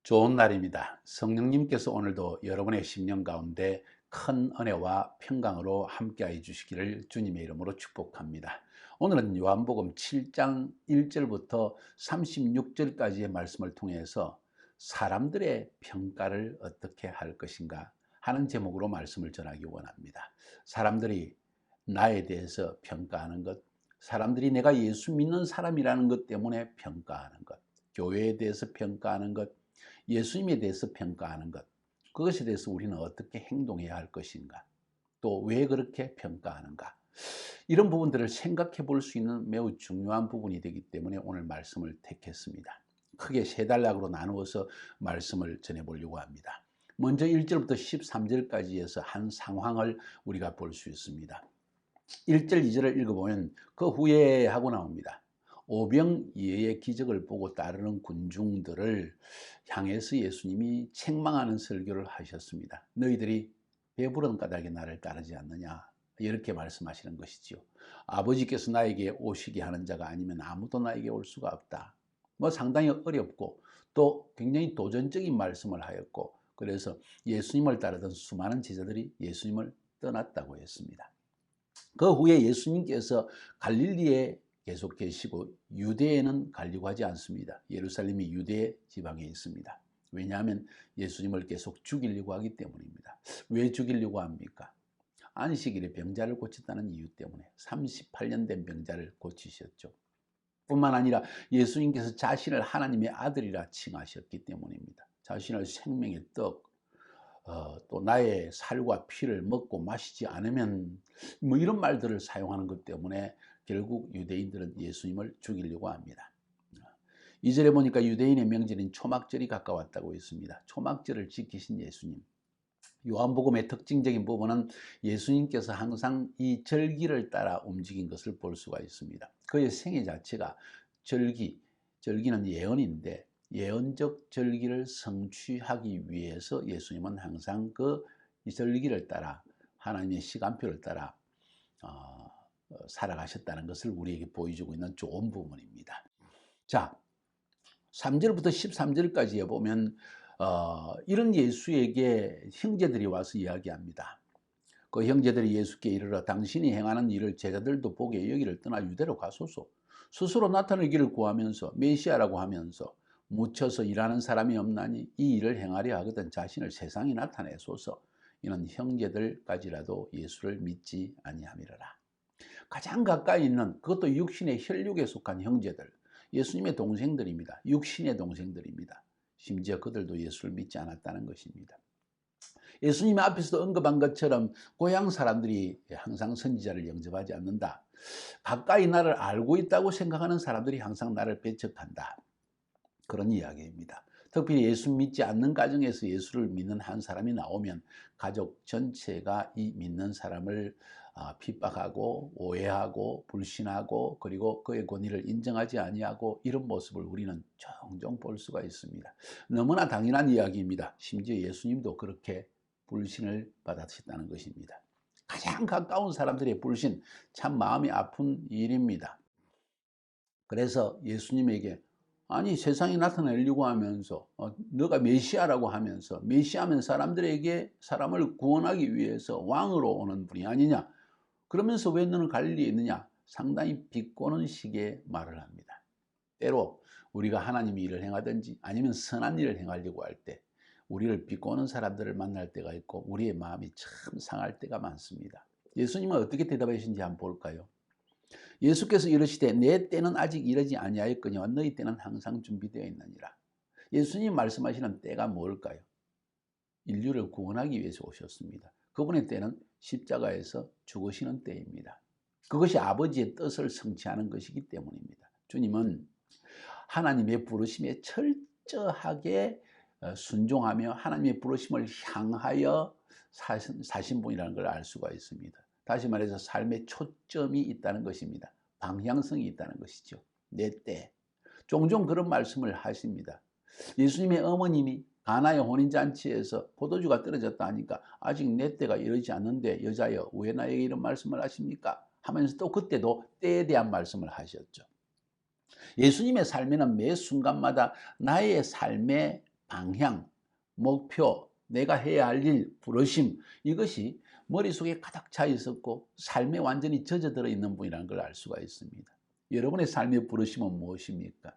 좋은 날입니다. 성령님께서 오늘도 여러분의 심령 가운데 큰 은혜와 평강으로 함께해 주시기를 주님의 이름으로 축복합니다. 오늘은 요한복음 7장 1절부터 36절까지의 말씀을 통해서 사람들의 평가를 어떻게 할 것인가 하는 제목으로 말씀을 전하기 원합니다. 사람들이 나에 대해서 평가하는 것, 사람들이 내가 예수 믿는 사람이라는 것 때문에 평가하는 것, 교회에 대해서 평가하는 것, 예수님에 대해서 평가하는 것, 그것에 대해서 우리는 어떻게 행동해야 할 것인가, 또 왜 그렇게 평가하는가, 이런 부분들을 생각해 볼 수 있는 매우 중요한 부분이 되기 때문에 오늘 말씀을 택했습니다. 크게 세 단락으로 나누어서 말씀을 전해보려고 합니다. 먼저 1절부터 13절까지 해서 한 상황을 우리가 볼 수 있습니다. 1절, 2절을 읽어보면 그 후에 하고 나옵니다. 오병이어의 기적을 보고 따르는 군중들을 향해서 예수님이 책망하는 설교를 하셨습니다. 너희들이 배부른 까닭에 나를 따르지 않느냐, 이렇게 말씀하시는 것이지요. 아버지께서 나에게 오시게 하는 자가 아니면 아무도 나에게 올 수가 없다. 상당히 어렵고 또 굉장히 도전적인 말씀을 하였고, 그래서 예수님을 따르던 수많은 제자들이 예수님을 떠났다고 했습니다. 그 후에 예수님께서 갈릴리에 계속 계시고 유대에는 가려고 하지 않습니다. 예루살렘이 유대 지방에 있습니다. 왜냐하면 예수님을 계속 죽이려고 하기 때문입니다. 왜 죽이려고 합니까? 안식일에 병자를 고쳤다는 이유 때문에 38년 된 병자를 고치셨죠. 뿐만 아니라 예수님께서 자신을 하나님의 아들이라 칭하셨기 때문입니다. 자신을 생명의 떡, 또 나의 살과 피를 먹고 마시지 않으면 이런 말들을 사용하는 것 때문에 결국 유대인들은 예수님을 죽이려고 합니다. 2절에 보니까 유대인의 명절인 초막절이 가까웠다고 했습니다. 초막절을 지키신 예수님. 요한복음의 특징적인 부분은 예수님께서 항상 이 절기를 따라 움직인 것을 볼 수가 있습니다. 그의 생애 자체가 절기는 예언인데 예언적 절기를 성취하기 위해서 예수님은 항상 이 절기를 따라 하나님의 시간표를 따라 살아가셨다는 것을 우리에게 보여주고 있는 좋은 부분입니다. 자, 3절부터 13절까지에 보면 이런 예수에게 형제들이 와서 이야기합니다. 그 형제들이 예수께 이르러 당신이 행하는 일을 제자들도 보게 여기를 떠나 유대로 가소서. 스스로 나타날 길을 구하면서 메시아라고 하면서 묻혀서 일하는 사람이 없나니 이 일을 행하려 하거든 자신을 세상에 나타내소서. 이는 형제들까지라도 예수를 믿지 아니함이러라. 가장 가까이 있는, 그것도 육신의 혈육에 속한 형제들, 예수님의 동생들입니다. 육신의 동생들입니다. 심지어 그들도 예수를 믿지 않았다는 것입니다. 예수님 앞에서도 언급한 것처럼 고향 사람들이 항상 선지자를 영접하지 않는다. 가까이 나를 알고 있다고 생각하는 사람들이 항상 나를 배척한다. 그런 이야기입니다. 특히 예수 믿지 않는 가정에서 예수를 믿는 한 사람이 나오면 가족 전체가 이 믿는 사람을 핍박하고 오해하고 불신하고 그리고 그의 권위를 인정하지 아니하고 이런 모습을 우리는 종종 볼 수가 있습니다. 너무나 당연한 이야기입니다. 심지어 예수님도 그렇게 불신을 받으셨다는 것입니다. 가장 가까운 사람들의 불신, 참 마음이 아픈 일입니다. 그래서 예수님에게 아니 세상에 나타내려고 하면서 너가 메시아라고 하면서 메시아면 사람을 구원하기 위해서 왕으로 오는 분이 아니냐, 그러면서 왜 너는 갈릴리에 있느냐, 상당히 비꼬는 식의 말을 합니다. 때로 우리가 하나님의 일을 행하든지 아니면 선한 일을 행하려고 할 때 우리를 비꼬는 사람들을 만날 때가 있고 우리의 마음이 참 상할 때가 많습니다. 예수님은 어떻게 대답하신지 한번 볼까요? 예수께서 이르시되 내 때는 아직 이르지 아니하였거니와 너희 때는 항상 준비되어 있느니라. 예수님 말씀하시는 때가 뭘까요? 인류를 구원하기 위해서 오셨습니다. 그분의 때는 십자가에서 죽으시는 때입니다. 그것이 아버지의 뜻을 성취하는 것이기 때문입니다. 주님은 하나님의 부르심에 철저하게 순종하며 하나님의 부르심을 향하여 사신 분이라는 걸 알 수가 있습니다. 다시 말해서 삶의 초점이 있다는 것입니다. 방향성이 있다는 것이죠. 내 때. 종종 그런 말씀을 하십니다. 예수님의 어머님이 가나의 혼인잔치에서 포도주가 떨어졌다 하니까 아직 내 때가 이르지 않는데 여자여 왜 나에게 이런 말씀을 하십니까? 하면서 또 그때도 때에 대한 말씀을 하셨죠. 예수님의 삶에는 매 순간마다 나의 삶의 방향, 목표, 내가 해야 할 일, 부르심, 이것이 머릿속에 가득 차 있었고 삶에 완전히 젖어들어 있는 분이라는 걸 알 수가 있습니다. 여러분의 삶의 부르심은 무엇입니까?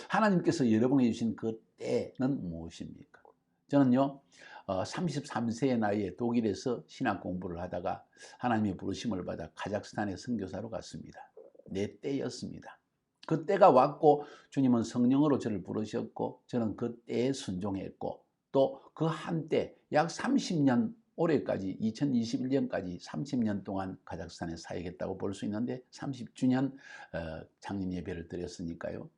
하나님께서 여러분에게 주신 그 때는 무엇입니까? 저는요, 33세의 나이에 독일에서 신학 공부를 하다가 하나님의 부르심을 받아 카자흐스탄의 선교사로 갔습니다. 내 때였습니다. 그 때가 왔고 주님은 성령으로 저를 부르셨고 저는 그 때에 순종했고 또 그 한때 약 30년 올해까지 2021년까지 30년 동안 카자흐스탄에 사역했다고 볼 수 있는데 30주년 창립 예배를 드렸으니까요.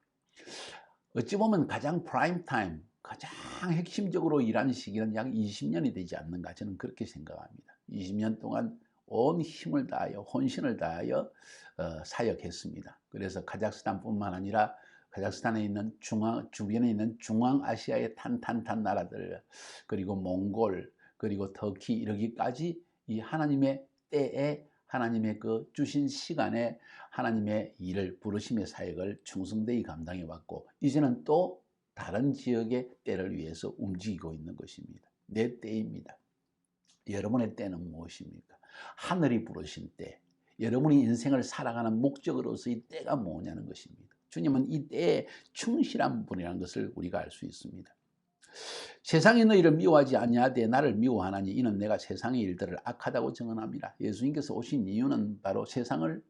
어찌 보면 가장 프라임 타임, 가장 핵심적으로 일하는 시기는 약 20년이 되지 않는가 저는 그렇게 생각합니다. 20년 동안 온 힘을 다하여 혼신을 다하여 사역했습니다. 그래서 카자흐스탄뿐만 아니라 카자흐스탄에 있는 주변에 있는 중앙아시아의 탄탄탄 나라들, 그리고 몽골, 그리고 터키 이러기까지 이 하나님의 때에 하나님의 그 주신 시간에 하나님의 일을 부르심의 사역을 충성되이 감당해 왔고 이제는 또 다른 지역의 때를 위해서 움직이고 있는 것입니다. 내 때입니다. 여러분의 때는 무엇입니까? 하늘이 부르신 때, 여러분이 인생을 살아가는 목적으로서의 때가 뭐냐는 것입니다. 주님은 이 때에 충실한 분이라는 것을 우리가 알 수 있습니다. 세상이 너희를 미워하지 아니하되 나를 미워하나니 이는 내가 세상의 일들을 악하다고 증언합니다. 예수님께서 오신 이유는 바로 세상을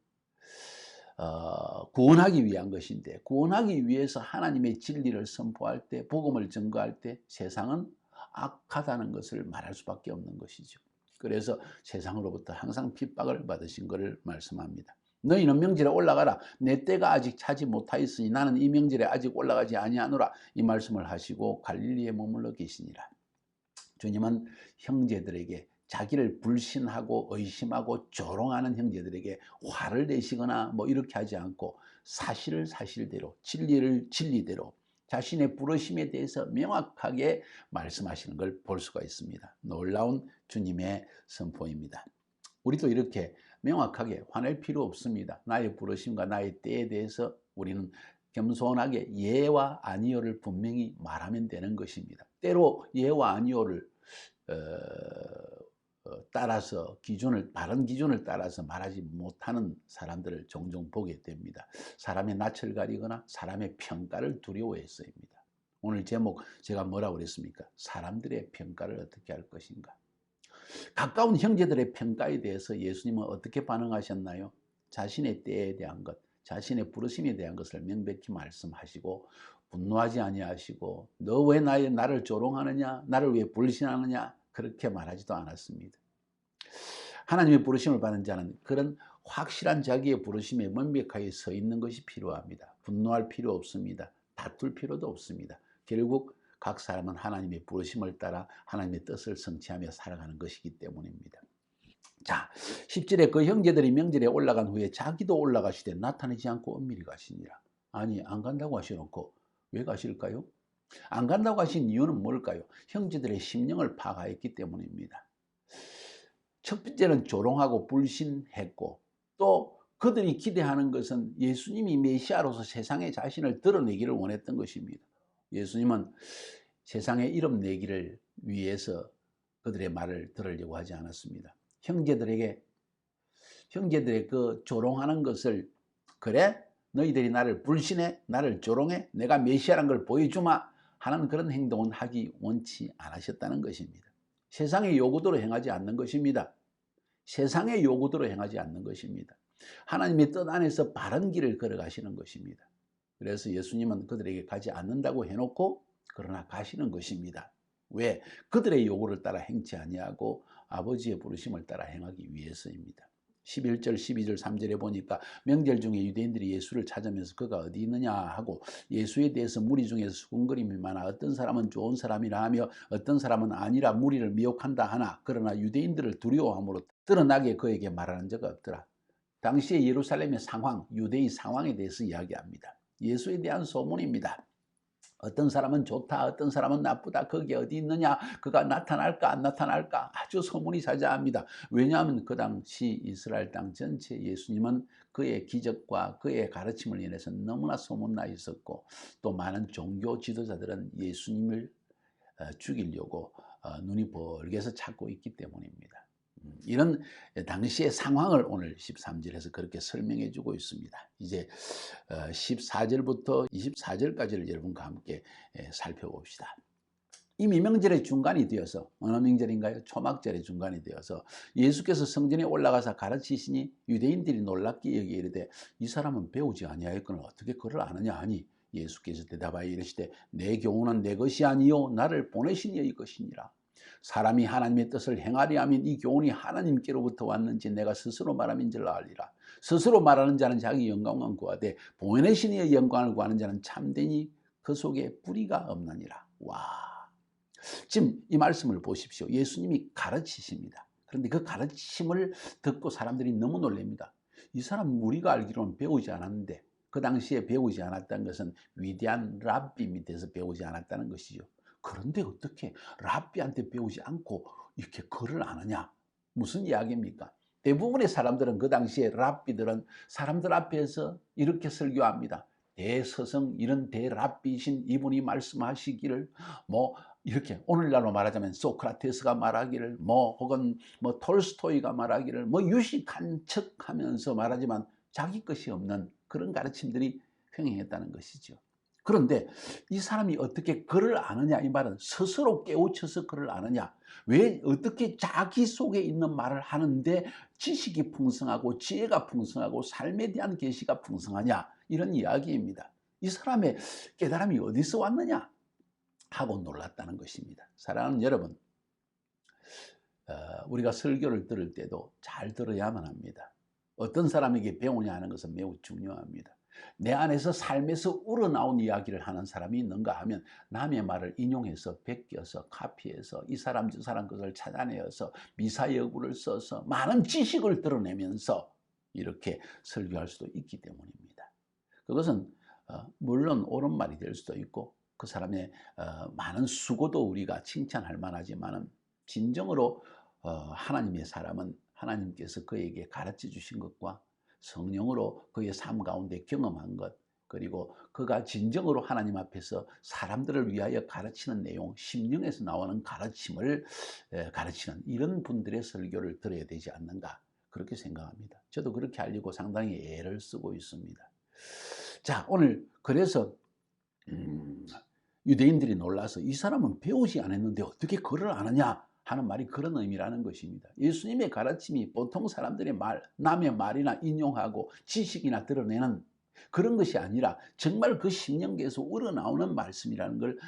구원하기 위한 것인데 구원하기 위해서 하나님의 진리를 선포할 때 복음을 증거할 때 세상은 악하다는 것을 말할 수밖에 없는 것이죠. 그래서 세상으로부터 항상 핍박을 받으신 것을 말씀합니다. 너희는 명절에 올라가라. 내 때가 아직 차지 못하였으니 나는 이 명절에 아직 올라가지 아니하노라. 이 말씀을 하시고 갈릴리에 머물러 계시니라. 주님은 형제들에게 자기를 불신하고 의심하고 조롱하는 형제들에게 화를 내시거나 뭐 이렇게 하지 않고 사실을 사실대로 진리를 진리대로 자신의 부르심에 대해서 명확하게 말씀하시는 걸 볼 수가 있습니다. 놀라운 주님의 선포입니다. 우리도 이렇게 명확하게 화낼 필요 없습니다. 나의 부르심과 나의 때에 대해서 우리는 겸손하게 예와 아니요를 분명히 말하면 되는 것입니다. 때로 예와 아니요를 따라서 바른 기준을 따라서 말하지 못하는 사람들을 종종 보게 됩니다. 사람의 낯을 가리거나 사람의 평가를 두려워해서입니다. 오늘 제목 제가 뭐라고 그랬습니까? 사람들의 평가를 어떻게 할 것인가? 가까운 형제들의 평가에 대해서 예수님은 어떻게 반응하셨나요? 자신의 때에 대한 것, 자신의 부르심에 대한 것을 명백히 말씀하시고 분노하지 아니하시고 너 왜 나를 조롱하느냐? 나를 왜 불신하느냐? 그렇게 말하지도 않았습니다. 하나님의 부르심을 받는 자는 그런 확실한 자기의 부르심에 명백하게 서 있는 것이 필요합니다. 분노할 필요 없습니다. 다툴 필요도 없습니다. 결국 각 사람은 하나님의 부르심을 따라 하나님의 뜻을 성취하며 살아가는 것이기 때문입니다. 자, 10절에 그 형제들이 명절에 올라간 후에 자기도 올라가시되 나타나지 않고 은밀히 가시니라. 아니 안 간다고 하셔놓고 왜 가실까요? 안 간다고 하신 이유는 뭘까요? 형제들의 심령을 파악했기 때문입니다. 첫 번째는 조롱하고 불신했고 또 그들이 기대하는 것은 예수님이 메시아로서 세상에 자신을 드러내기를 원했던 것입니다. 예수님은 세상에 이름 내기를 위해서 그들의 말을 들으려고 하지 않았습니다. 형제들의 그 조롱하는 것을 그래? 너희들이 나를 불신해? 나를 조롱해? 내가 메시아라는 걸 보여주마? 하는 그런 행동은 하기 원치 않으셨다는 것입니다. 세상의 요구대로 행하지 않는 것입니다. 세상의 요구대로 행하지 않는 것입니다. 하나님의 뜻 안에서 바른 길을 걸어가시는 것입니다. 그래서 예수님은 그들에게 가지 않는다고 해놓고 그러나 가시는 것입니다. 왜? 그들의 요구를 따라 행치 아니하고 아버지의 부르심을 따라 행하기 위해서입니다. 11절, 12절, 3절에 보니까 명절 중에 유대인들이 예수를 찾으면서 그가 어디 있느냐 하고 예수에 대해서 무리 중에서 수군거림이 많아 어떤 사람은 좋은 사람이라 하며 어떤 사람은 아니라 무리를 미혹한다 하나 그러나 유대인들을 두려워함으로 드러나게 그에게 말하는 적 없더라. 당시의 예루살렘의 상황, 유대의 상황에 대해서 이야기합니다. 예수에 대한 소문입니다. 어떤 사람은 좋다, 어떤 사람은 나쁘다, 거기 어디 있느냐, 그가 나타날까 안 나타날까 아주 소문이 자자합니다. 왜냐하면 그 당시 이스라엘 땅 전체 예수님은 그의 기적과 그의 가르침을 인해서 너무나 소문나 있었고 또 많은 종교 지도자들은 예수님을 죽이려고 눈이 벌게서 찾고 있기 때문입니다. 이런 당시의 상황을 오늘 13절에서 그렇게 설명해 주고 있습니다. 이제 14절부터 24절까지를 여러분과 함께 살펴봅시다. 이미 명절의 중간이 되어서, 어느 명절인가요? 초막절의 중간이 되어서 예수께서 성전에 올라가서 가르치시니 유대인들이 놀랍게 여기에 이르되 이 사람은 배우지 아니하였거늘 어떻게 그를 아느냐 하니 예수께서 대답하여 이르시되 내 교훈은 내 것이 아니요 나를 보내신 이의 것이니라. 사람이 하나님의 뜻을 행하리 하면 이 교훈이 하나님께로부터 왔는지 내가 스스로 말함인 줄 알리라. 스스로 말하는 자는 자기 영광만 구하되 보내신 이의 영광을 구하는 자는 참되니 그 속에 뿌리가 없느니라. 와, 지금 이 말씀을 보십시오. 예수님이 가르치십니다. 그런데 그 가르침을 듣고 사람들이 너무 놀랍니다. 이 사람 우리가 알기로는 배우지 않았는데, 그 당시에 배우지 않았다는 것은 위대한 랍비 밑에서 배우지 않았다는 것이죠. 그런데 어떻게 랍비한테 배우지 않고 이렇게 글을 아느냐? 무슨 이야기입니까? 대부분의 사람들은, 그 당시에 랍비들은 사람들 앞에서 이렇게 설교합니다. 대서성, 이런 대랍비이신 이분이 말씀하시기를, 이렇게 오늘날로 말하자면 소크라테스가 말하기를, 혹은 톨스토이가 말하기를, 유식한 척하면서 말하지만 자기 것이 없는 그런 가르침들이 횡행했다는 것이죠. 그런데 이 사람이 어떻게 글을 아느냐, 이 말은 스스로 깨우쳐서 글을 아느냐, 왜 어떻게 자기 속에 있는 말을 하는데 지식이 풍성하고 지혜가 풍성하고 삶에 대한 계시가 풍성하냐, 이런 이야기입니다. 이 사람의 깨달음이 어디서 왔느냐 하고 놀랐다는 것입니다. 사랑하는 여러분, 우리가 설교를 들을 때도 잘 들어야만 합니다. 어떤 사람에게 배우냐 하는 것은 매우 중요합니다. 내 안에서 삶에서 우러나온 이야기를 하는 사람이 있는가 하면 남의 말을 인용해서 베껴서 카피해서 이 사람 저 사람 것을 찾아내어서 미사여구를 써서 많은 지식을 드러내면서 이렇게 설교할 수도 있기 때문입니다. 그것은 물론 옳은 말이 될 수도 있고 그 사람의 많은 수고도 우리가 칭찬할 만하지만 진정으로 하나님의 사람은 하나님께서 그에게 가르쳐 주신 것과 성령으로 그의 삶 가운데 경험한 것, 그리고 그가 진정으로 하나님 앞에서 사람들을 위하여 가르치는 내용, 심령에서 나오는 가르침을 가르치는 이런 분들의 설교를 들어야 되지 않는가, 그렇게 생각합니다. 저도 그렇게 하려고 상당히 애를 쓰고 있습니다. 자, 오늘 그래서 유대인들이 놀라서 이 사람은 배우지 않았는데 어떻게 글을 아느냐 하는 말이 그런 의미라는 것입니다. 예수님의 가르침이 보통 사람들의 말, 남의 말이나 인용하고 지식이나 드러내는 그런 것이 아니라 정말 그 심령계에서 우러나오는 말씀이라는 걸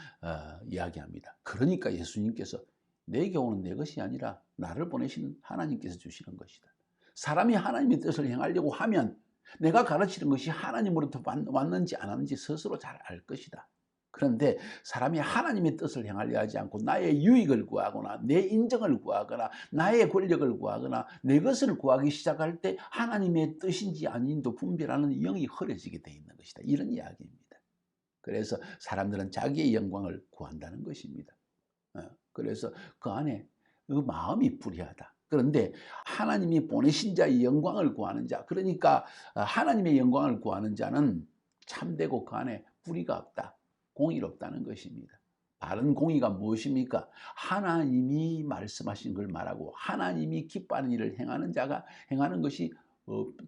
이야기합니다. 그러니까 예수님께서 내 교훈은 내 것이 아니라 나를 보내신 하나님께서 주시는 것이다. 사람이 하나님의 뜻을 행하려고 하면 내가 가르치는 것이 하나님으로부터 왔는지 안 왔는지 스스로 잘 알 것이다. 그런데 사람이 하나님의 뜻을 행하려 하지 않고 나의 유익을 구하거나 내 인정을 구하거나 나의 권력을 구하거나 내 것을 구하기 시작할 때 하나님의 뜻인지 아닌도 분별하는 영이 흐려지게 되어 있는 것이다. 이런 이야기입니다. 그래서 사람들은 자기의 영광을 구한다는 것입니다. 그래서 그 안에 그 마음이 불의하다. 그런데 하나님이 보내신 자의 영광을 구하는 자, 그러니까 하나님의 영광을 구하는 자는 참되고 그 안에 불의가 없다. 공의롭다는 것입니다. 바른 공의가 무엇입니까? 하나님이 말씀하신 걸 말하고 하나님이 기뻐하는 일을 행하는 자가 행하는 것이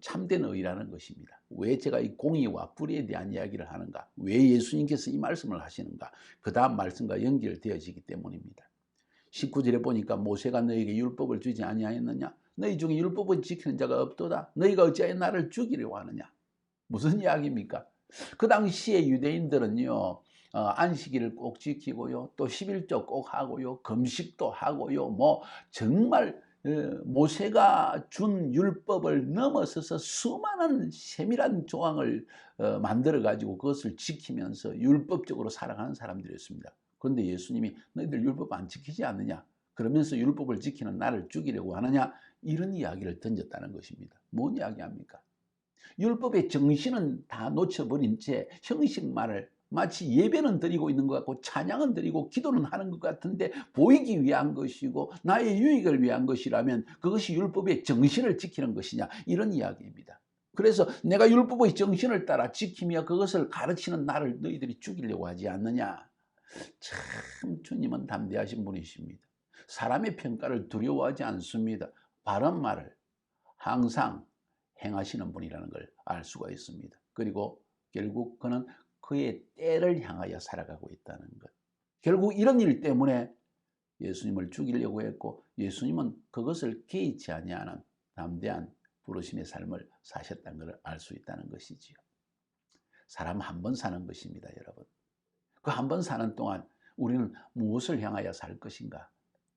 참된 의라는 것입니다. 왜 제가 이 공의와 불의에 대한 이야기를 하는가? 왜 예수님께서 이 말씀을 하시는가? 그 다음 말씀과 연결되어지기 때문입니다. 19절에 보니까 모세가 너에게 율법을 주지 아니하였느냐? 너희 중에 율법을 지키는 자가 없도다. 너희가 어찌하여 나를 죽이려고 하느냐? 무슨 이야기입니까? 그 당시에 유대인들은요, 안식일을 꼭 지키고요, 또 11조 꼭 하고요, 금식도 하고요, 정말 모세가 준 율법을 넘어서서 수많은 세밀한 조항을 만들어 가지고 그것을 지키면서 율법적으로 살아가는 사람들이었습니다. 그런데 예수님이 너희들 율법 안 지키지 않느냐? 그러면서 율법을 지키는 나를 죽이려고 하느냐? 이런 이야기를 던졌다는 것입니다. 뭔 이야기합니까? 율법의 정신은 다 놓쳐버린 채 형식만을 마치 예배는 드리고 있는 것 같고 찬양은 드리고 기도는 하는 것 같은데 보이기 위한 것이고 나의 유익을 위한 것이라면 그것이 율법의 정신을 지키는 것이냐, 이런 이야기입니다. 그래서 내가 율법의 정신을 따라 지키며 그것을 가르치는 나를 너희들이 죽이려고 하지 않느냐. 참 주님은 담대하신 분이십니다. 사람의 평가를 두려워하지 않습니다. 바른 말을 항상 행하시는 분이라는 걸 알 수가 있습니다. 그리고 결국 그는 그의 때를 향하여 살아가고 있다는 것. 결국 이런 일 때문에 예수님을 죽이려고 했고 예수님은 그것을 개의치 아니하는 담대한 부르심의 삶을 사셨다는 걸 알 수 있다는 것이지요. 사람 한 번 사는 것입니다, 여러분. 그 한 번 사는 동안 우리는 무엇을 향하여 살 것인가?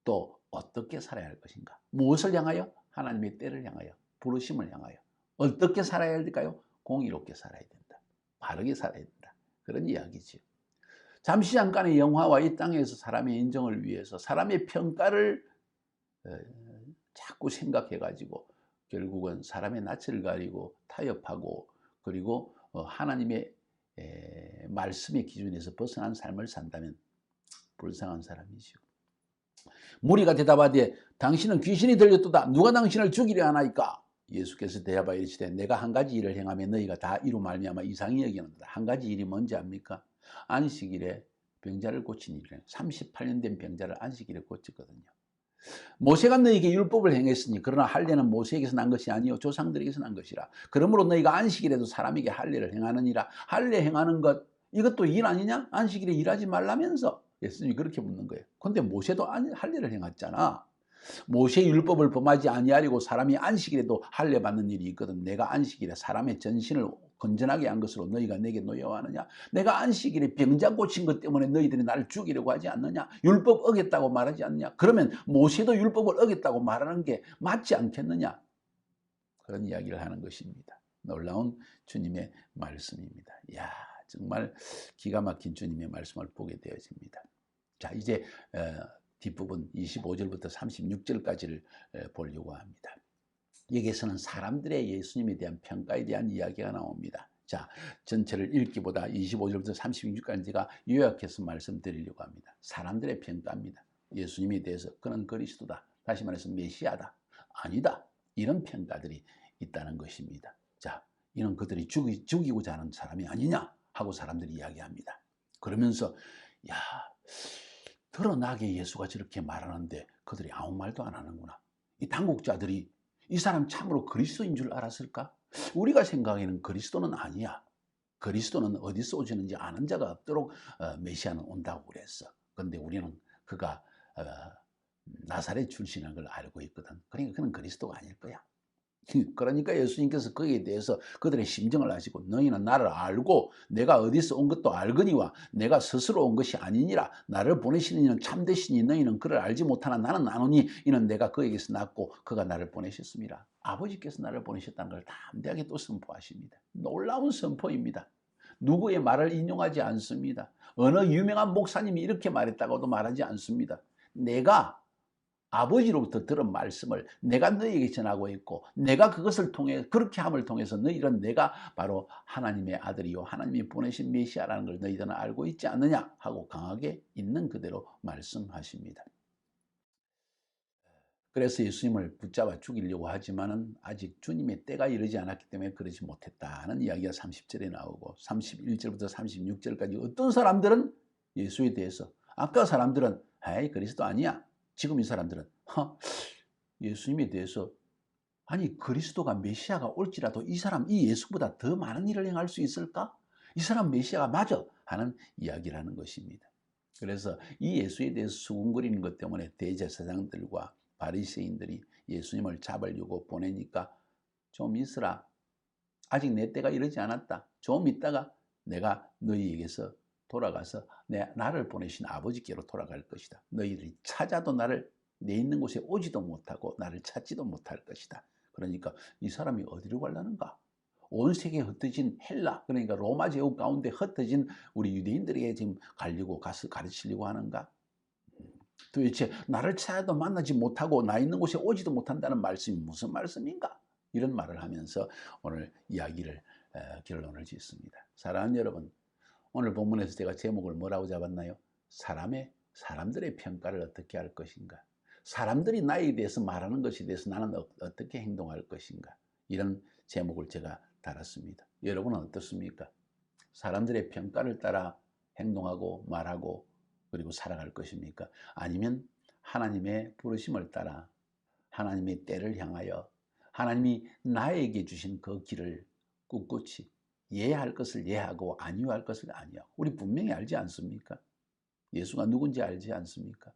또 어떻게 살아야 할 것인가? 무엇을 향하여? 하나님의 때를 향하여, 부르심을 향하여. 어떻게 살아야 할까요? 공의롭게 살아야 된다. 바르게 살아야 된다. 그런 이야기죠. 잠시 잠깐의 영화와 이 땅에서 사람의 인정을 위해서 사람의 평가를 자꾸 생각해가지고 결국은 사람의 낯을 가리고 타협하고 그리고 하나님의 말씀의 기준에서 벗어난 삶을 산다면 불쌍한 사람이죠. 무리가 대답하되 당신은 귀신이 들렸도다. 누가 당신을 죽이려 하나이까? 예수께서 대답하여 이르시되 내가 한 가지 일을 행하면 너희가 다 이로 말미암아 이상히 여기는도다. 한 가지 일이 뭔지 압니까? 안식일에 병자를 고친 일이에요. 38년 된 병자를 안식일에 고쳤거든요. 모세가 너희에게 율법을 행했으니 그러나 할례는 모세에게서 난 것이 아니요 조상들에게서 난 것이라. 그러므로 너희가 안식일에도 사람에게 할례를 행하느니라. 할례 행하는 것 이것도 일 아니냐? 안식일에 일하지 말라면서 예수님이 그렇게 묻는 거예요. 근데 모세도 할례를 행했잖아. 모세의 율법을 범하지 아니하려고 사람이 안식일에도 할례 받는 일이 있거든. 내가 안식일에 사람의 전신을 건전하게 한 것으로 너희가 내게 노여워하느냐? 내가 안식일에 병자 고친 것 때문에 너희들이 나를 죽이려고 하지 않느냐? 율법 어겼다고 말하지 않느냐? 그러면 모세도 율법을 어겼다고 말하는 게 맞지 않겠느냐? 그런 이야기를 하는 것입니다. 놀라운 주님의 말씀입니다. 이야, 정말 기가 막힌 주님의 말씀을 보게 되어집니다. 자, 이제 뒷부분 25절부터 36절까지를 보려고 합니다. 여기에서는 사람들의 예수님에 대한 평가에 대한 이야기가 나옵니다. 자, 전체를 읽기보다 25절부터 36절까지 제가 요약해서 말씀드리려고 합니다. 사람들의 평가입니다. 예수님에 대해서 그는 그리스도다. 다시 말해서 메시아다. 아니다. 이런 평가들이 있다는 것입니다. 자, 이는 그들이 죽이고자 하는 사람이 아니냐 하고 사람들이 이야기합니다. 그러면서 야, 드러나게 예수가 저렇게 말하는데 그들이 아무 말도 안 하는구나. 이 당국자들이 이 사람 참으로 그리스도인 줄 알았을까? 우리가 생각하기에는 그리스도는 아니야. 그리스도는 어디서 오시는지 아는 자가 없도록 메시아는 온다고 그랬어. 그런데 우리는 그가 나사렛 출신인 걸 알고 있거든. 그러니까 그는 그리스도가 아닐 거야. 그러니까 예수님께서 거기에 대해서 그들의 심정을 아시고 너희는 나를 알고 내가 어디서 온 것도 알거니와 내가 스스로 온 것이 아니니라. 나를 보내시는 이는 참되시니 너희는 그를 알지 못하나 나는 아노니 이는 내가 그에게서 났고 그가 나를 보내셨습니다. 아버지께서 나를 보내셨다는 걸 담대하게 또 선포하십니다. 놀라운 선포입니다. 누구의 말을 인용하지 않습니다. 어느 유명한 목사님이 이렇게 말했다고도 말하지 않습니다. 내가 아버지로부터 들은 말씀을 내가 너희에게 전하고 있고 내가 그것을 통해 그렇게 함을 통해서 너희는 내가 바로 하나님의 아들이요 하나님이 보내신 메시아라는 걸 너희들은 알고 있지 않느냐 하고 강하게 있는 그대로 말씀하십니다. 그래서 예수님을 붙잡아 죽이려고 하지만은 아직 주님의 때가 이르지 않았기 때문에 그러지 못했다는 이야기가 30절에 나오고 31절부터 36절까지 어떤 사람들은 예수에 대해서 아까 사람들은 에이 그리스도 아니야. 지금 이 사람들은 예수님에 대해서 아니 그리스도가 메시아가 올지라도 이 사람 이 예수보다 더 많은 일을 행할 수 있을까? 이 사람 메시아가 맞아 하는 이야기를 하는 것입니다. 그래서 이 예수에 대해서 수군거리는 것 때문에 대제사장들과 바리새인들이 예수님을 잡으려고 보내니까 좀 있으라. 아직 내 때가 이르지 않았다. 좀 있다가 내가 너희에게서 돌아가서 나를 보내신 아버지께로 돌아갈 것이다. 너희들이 찾아도 나를 내 있는 곳에 오지도 못하고 나를 찾지도 못할 것이다. 그러니까 이 사람이 어디로 가려는가? 온 세계에 흩어진 헬라 그러니까 로마 제국 가운데 흩어진 우리 유대인들에게 지금 가려고 가서 가르치려고 하는가? 도대체 나를 찾아도 만나지 못하고 나 있는 곳에 오지도 못한다는 말씀이 무슨 말씀인가? 이런 말을 하면서 오늘 이야기를 결론을 짓습니다. 사랑하는 여러분, 오늘 본문에서 제가 제목을 뭐라고 잡았나요? 사람들의 평가를 어떻게 할 것인가? 사람들이 나에 대해서 말하는 것에 대해서 나는 어떻게 행동할 것인가? 이런 제목을 제가 달았습니다. 여러분은 어떻습니까? 사람들의 평가를 따라 행동하고 말하고 그리고 살아갈 것입니까? 아니면 하나님의 부르심을 따라 하나님의 때를 향하여 하나님이 나에게 주신 그 길을 꿋꿋이 예할 것을 예하고 아니할 것을 아니하고, 우리 분명히 알지 않습니까? 예수가 누군지 알지 않습니까?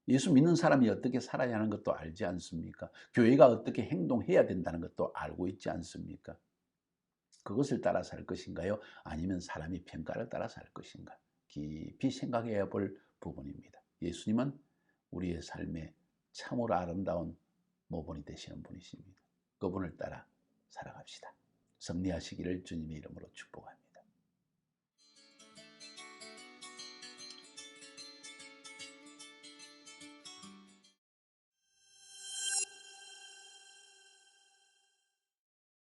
예수 믿는 사람이 어떻게 살아야 하는 것도 알지 않습니까? 교회가 어떻게 행동해야 된다는 것도 알고 있지 않습니까? 그것을 따라 살 것인가요? 아니면 사람의 평가를 따라 살 것인가? 깊이 생각해야 볼 부분입니다. 예수님은 우리의 삶에 참으로 아름다운 모본이 되시는 분이십니다. 그분을 따라 살아갑시다. 승리하시기를 주님의 이름으로 축복합니다.